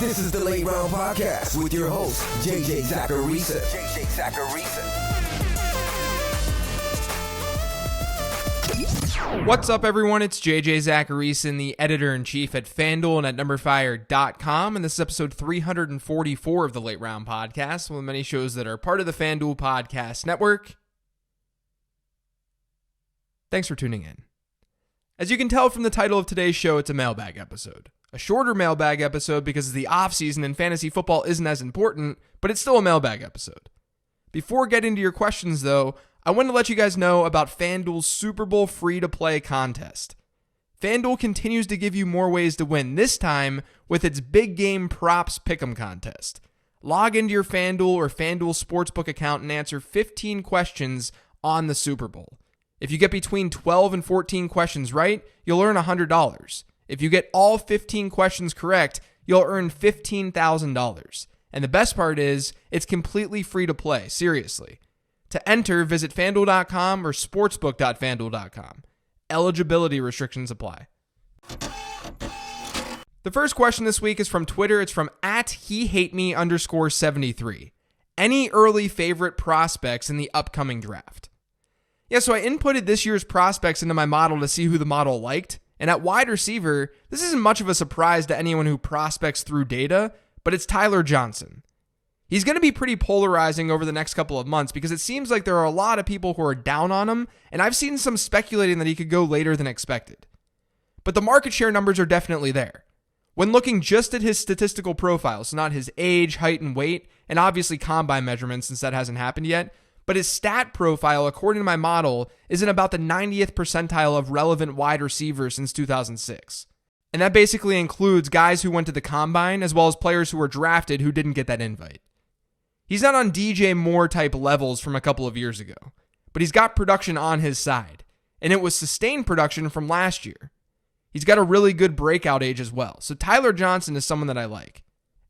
This is the Late Round Podcast with your host, JJ Zacharisa. What's up, everyone? It's JJ Zacharisa, the editor-in-chief at FanDuel and at NumberFire.com, and this is episode 344 of the Late Round Podcast, one of the many shows that are part of the FanDuel Podcast Network. Thanks for tuning in. As you can tell from the title of today's show, it's a mailbag episode. A shorter mailbag episode because the off-season and fantasy football isn't as important, but it's still a mailbag episode. Before getting to your questions, though, I want to let you guys know about FanDuel's Super Bowl free-to-play contest. FanDuel continues to give you more ways to win, this time with its Big Game Props Pick'em contest. Log into your FanDuel or FanDuel Sportsbook account and answer 15 questions on the Super Bowl. If you get between 12 and 14 questions right, you'll earn $100. If you get all 15 questions correct, you'll earn $15,000. And the best part is, it's completely free to play, seriously. To enter, visit FanDuel.com or sportsbook.fanduel.com. Eligibility restrictions apply. The first question this week is from Twitter. It's from @HeHateMe_73. Any early favorite prospects in the upcoming draft? Yeah, so I inputted this year's prospects into my model to see who the model liked. And at wide receiver, this isn't much of a surprise to anyone who prospects through data, but it's Tyler Johnson. He's going to be pretty polarizing over the next couple of months because it seems like there are a lot of people who are down on him, and I've seen some speculating that he could go later than expected. But the market share numbers are definitely there. When looking just at his statistical profile, so not his age, height, and weight, and obviously combine measurements since that hasn't happened yet, but his stat profile, according to my model, is in about the 90th percentile of relevant wide receivers since 2006. And that basically includes guys who went to the combine as well as players who were drafted who didn't get that invite. He's not on DJ Moore type levels from a couple of years ago, but he's got production on his side, and it was sustained production from last year. He's got a really good breakout age as well, so Tyler Johnson is someone that I like.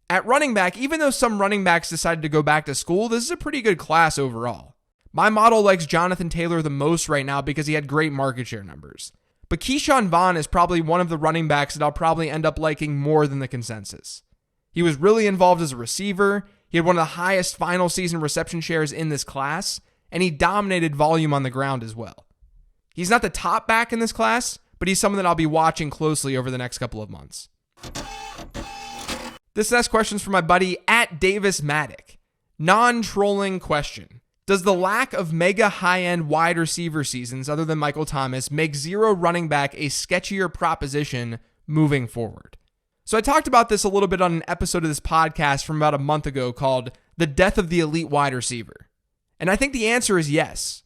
At running back, even though some running backs decided to go back to school, this is a pretty good class overall. My model likes Jonathan Taylor the most right now because he had great market share numbers. But Keyshawn Vaughn is probably one of the running backs that I'll probably end up liking more than the consensus. He was really involved as a receiver, he had one of the highest final season reception shares in this class, and he dominated volume on the ground as well. He's not the top back in this class, but he's someone that I'll be watching closely over the next couple of months. This next question is from my buddy @DavisMatic. Non-trolling question. Does the lack of mega high-end wide receiver seasons other than Michael Thomas make zero running back a sketchier proposition moving forward? So I talked about this a little bit on an episode of this podcast from about a month ago called The Death of the Elite Wide Receiver. And I think the answer is yes.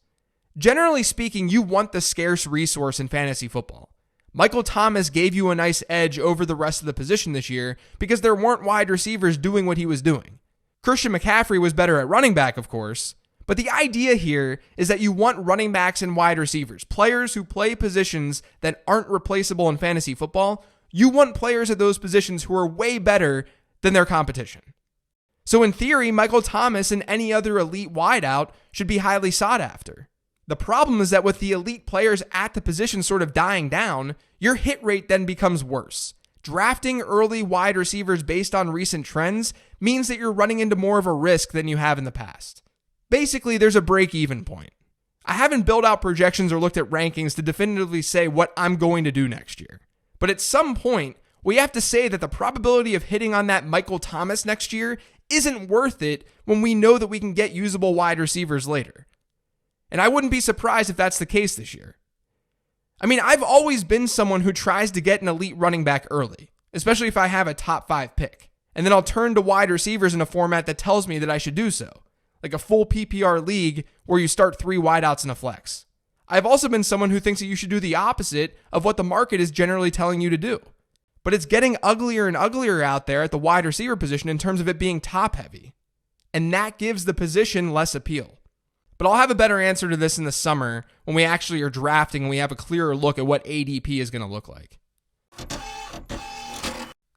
Generally speaking, you want the scarce resource in fantasy football. Michael Thomas gave you a nice edge over the rest of the position this year because there weren't wide receivers doing what he was doing. Christian McCaffrey was better at running back, of course, but the idea here is that you want running backs and wide receivers, players who play positions that aren't replaceable in fantasy football. You want players at those positions who are way better than their competition. So in theory, Michael Thomas and any other elite wideout should be highly sought after. The problem is that with the elite players at the position sort of dying down, your hit rate then becomes worse. Drafting early wide receivers based on recent trends means that you're running into more of a risk than you have in the past. Basically, there's a break-even point. I haven't built out projections or looked at rankings to definitively say what I'm going to do next year. But at some point, we have to say that the probability of hitting on that Michael Thomas next year isn't worth it when we know that we can get usable wide receivers later. And I wouldn't be surprised if that's the case this year. I mean, I've always been someone who tries to get an elite running back early, especially if I have a top 5 pick. And then I'll turn to wide receivers in a format that tells me that I should do so, like a full PPR league where you start 3 wideouts in a flex. I've also been someone who thinks that you should do the opposite of what the market is generally telling you to do. But it's getting uglier and uglier out there at the wide receiver position in terms of it being top heavy. And that gives the position less appeal. But I'll have a better answer to this in the summer when we actually are drafting and we have a clearer look at what ADP is going to look like.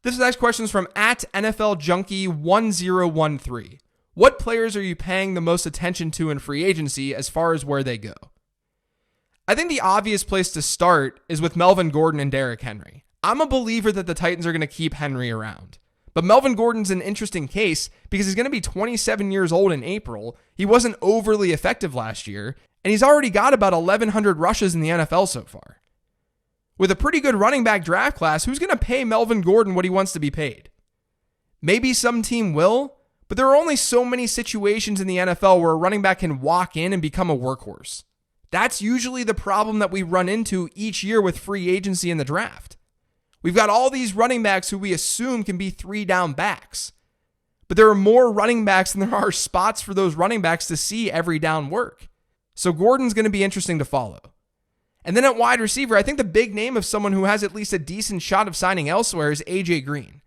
This next question is from @NFLJunkie1013. What players are you paying the most attention to in free agency as far as where they go? I think the obvious place to start is with Melvin Gordon and Derrick Henry. I'm a believer that the Titans are going to keep Henry around. But Melvin Gordon's an interesting case because he's going to be 27 years old in April. He wasn't overly effective last year, and he's already got about 1,100 rushes in the NFL so far. With a pretty good running back draft class, who's going to pay Melvin Gordon what he wants to be paid? Maybe some team will, but there are only so many situations in the NFL where a running back can walk in and become a workhorse. That's usually the problem that we run into each year with free agency in the draft. We've got all these running backs who we assume can be 3-down backs. But there are more running backs than there are spots for those running backs to see every down work. So Gordon's going to be interesting to follow. And then at wide receiver, I think the big name of someone who has at least a decent shot of signing elsewhere is AJ Green.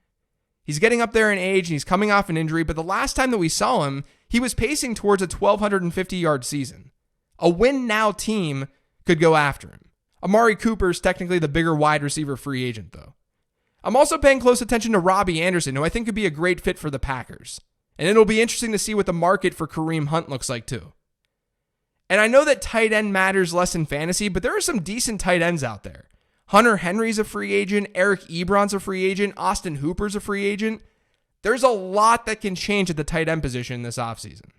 He's getting up there in age and he's coming off an injury, but the last time that we saw him, he was pacing towards a 1,250-yard season. A win-now team could go after him. Amari Cooper is technically the bigger wide receiver free agent, though. I'm also paying close attention to Robbie Anderson, who I think could be a great fit for the Packers. And it'll be interesting to see what the market for Kareem Hunt looks like, too. And I know that tight end matters less in fantasy, but there are some decent tight ends out there. Hunter Henry's a free agent. Eric Ebron's a free agent. Austin Hooper's a free agent. There's a lot that can change at the tight end position this offseason.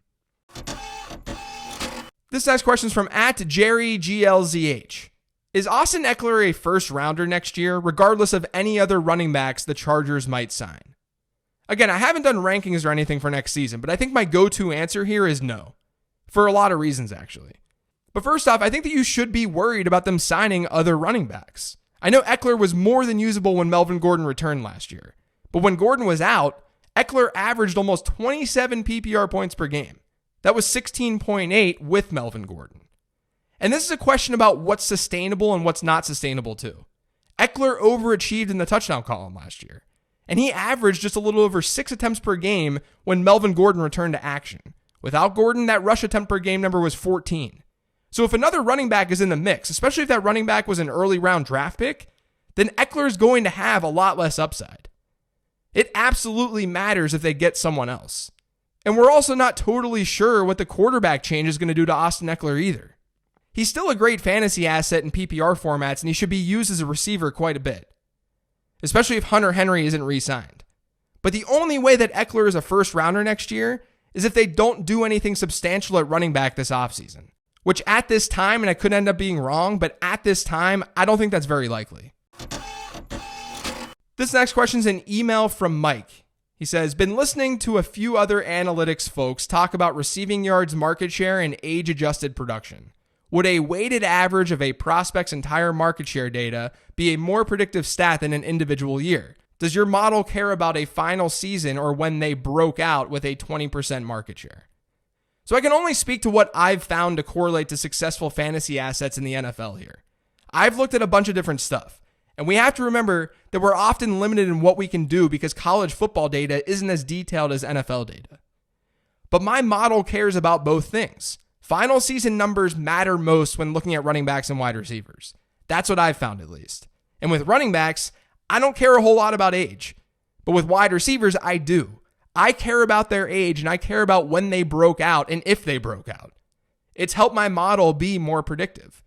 This next question is from @JerryGLZH. Is Austin Ekeler a first rounder next year, regardless of any other running backs the Chargers might sign? Again, I haven't done rankings or anything for next season, but I think my go-to answer here is no. For a lot of reasons, actually. But first off, I think that you should be worried about them signing other running backs. I know Ekeler was more than usable when Melvin Gordon returned last year. But when Gordon was out, Ekeler averaged almost 27 PPR points per game. That was 16.8 with Melvin Gordon. And this is a question about what's sustainable and what's not sustainable too. Ekeler overachieved in the touchdown column last year, and he averaged just a little over 6 attempts per game when Melvin Gordon returned to action. Without Gordon, that rush attempt per game number was 14. So if another running back is in the mix, especially if that running back was an early round draft pick, then Ekeler is going to have a lot less upside. It absolutely matters if they get someone else. And we're also not totally sure what the quarterback change is going to do to Austin Ekeler either. He's still a great fantasy asset in PPR formats, and he should be used as a receiver quite a bit, especially if Hunter Henry isn't re-signed. But the only way that Ekeler is a first rounder next year is if they don't do anything substantial at running back this offseason, which at this time, and I could end up being wrong, but at this time, I don't think that's very likely. This next question is an email from Mike. He says, been listening to a few other analytics folks talk about receiving yards market share and age-adjusted production. Would a weighted average of a prospect's entire market share data be a more predictive stat than an individual year? Does your model care about a final season or when they broke out with a 20% market share? So I can only speak to what I've found to correlate to successful fantasy assets in the NFL here. I've looked at a bunch of different stuff, and we have to remember that we're often limited in what we can do because college football data isn't as detailed as NFL data. But my model cares about both things. Final season numbers matter most when looking at running backs and wide receivers. That's what I've found, at least. And with running backs, I don't care a whole lot about age. But with wide receivers, I do. I care about their age, and I care about when they broke out and if they broke out. It's helped my model be more predictive.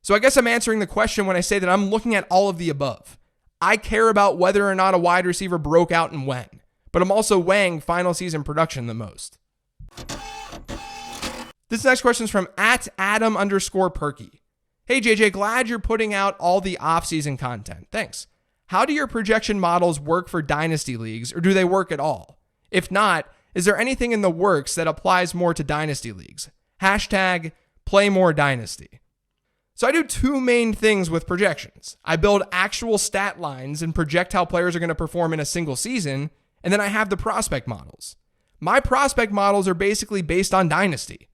So I guess I'm answering the question when I say that I'm looking at all of the above. I care about whether or not a wide receiver broke out and when, but I'm also weighing final season production the most. This next question is from @Adam_Perky. Hey JJ, glad you're putting out all the off-season content. Thanks. How do your projection models work for dynasty leagues, or do they work at all? If not, is there anything in the works that applies more to dynasty leagues? #PlayMoreDynasty. So I do two main things with projections. I build actual stat lines and project how players are going to perform in a single season, and then I have the prospect models. My prospect models are basically based on dynasty.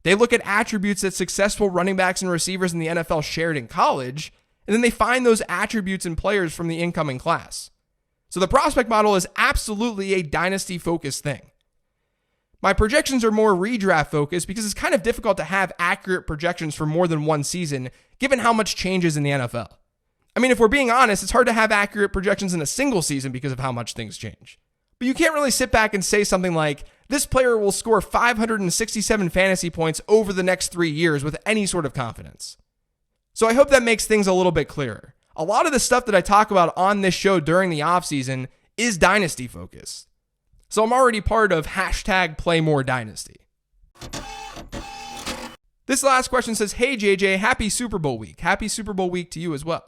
They look at attributes that successful running backs and receivers in the NFL shared in college, and then they find those attributes in players from the incoming class. So the prospect model is absolutely a dynasty-focused thing. My projections are more redraft-focused because it's kind of difficult to have accurate projections for more than one season, given how much changes in the NFL. I mean, if we're being honest, it's hard to have accurate projections in a single season because of how much things change. But you can't really sit back and say something like, this player will score 567 fantasy points over the next 3 years with any sort of confidence. So I hope that makes things a little bit clearer. A lot of the stuff that I talk about on this show during the offseason is dynasty focused. So I'm already part of #PlayMoreDynasty. This last question says, hey JJ, happy Super Bowl week. Happy Super Bowl week to you as well.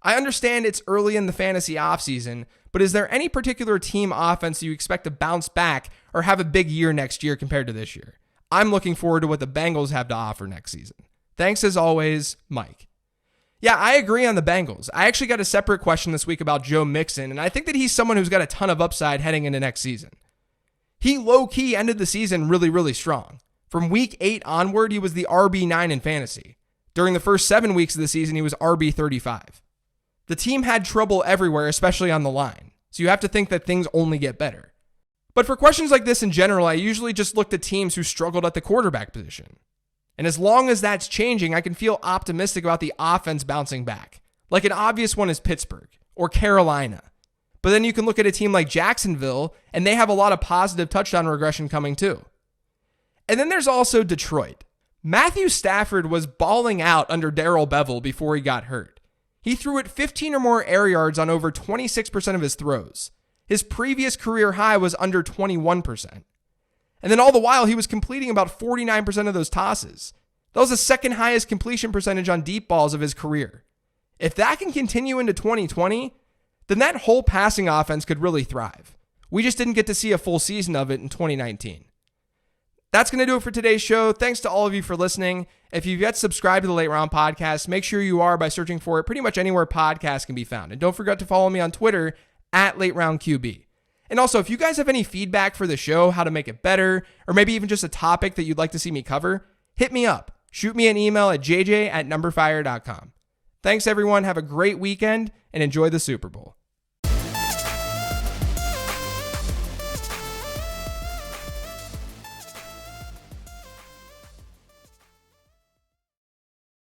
I understand it's early in the fantasy offseason, but is there any particular team offense you expect to bounce back or have a big year next year compared to this year? I'm looking forward to what the Bengals have to offer next season. Thanks as always, Mike. Yeah, I agree on the Bengals. I actually got a separate question this week about Joe Mixon, and I think that he's someone who's got a ton of upside heading into next season. He low-key ended the season really, really strong. From week 8 onward, he was the RB9 in fantasy. During the first 7 weeks of the season, he was RB35. The team had trouble everywhere, especially on the line. So you have to think that things only get better. But for questions like this in general, I usually just look to teams who struggled at the quarterback position. And as long as that's changing, I can feel optimistic about the offense bouncing back. Like an obvious one is Pittsburgh or Carolina. But then you can look at a team like Jacksonville, and they have a lot of positive touchdown regression coming too. And then there's also Detroit. Matthew Stafford was balling out under Darrell Bevell before he got hurt. He threw it 15 or more air yards on over 26% of his throws. His previous career high was under 21%. And then all the while, he was completing about 49% of those tosses. That was the second highest completion percentage on deep balls of his career. If that can continue into 2020, then that whole passing offense could really thrive. We just didn't get to see a full season of it in 2019. That's going to do it for today's show. Thanks to all of you for listening. If you've yet subscribed to the Late Round Podcast, make sure you are by searching for it pretty much anywhere podcasts can be found. And don't forget to follow me on Twitter @LateRoundQB. And also, if you guys have any feedback for the show, how to make it better, or maybe even just a topic that you'd like to see me cover, hit me up. Shoot me an email at jj@numberfire.com. Thanks, everyone. Have a great weekend and enjoy the Super Bowl.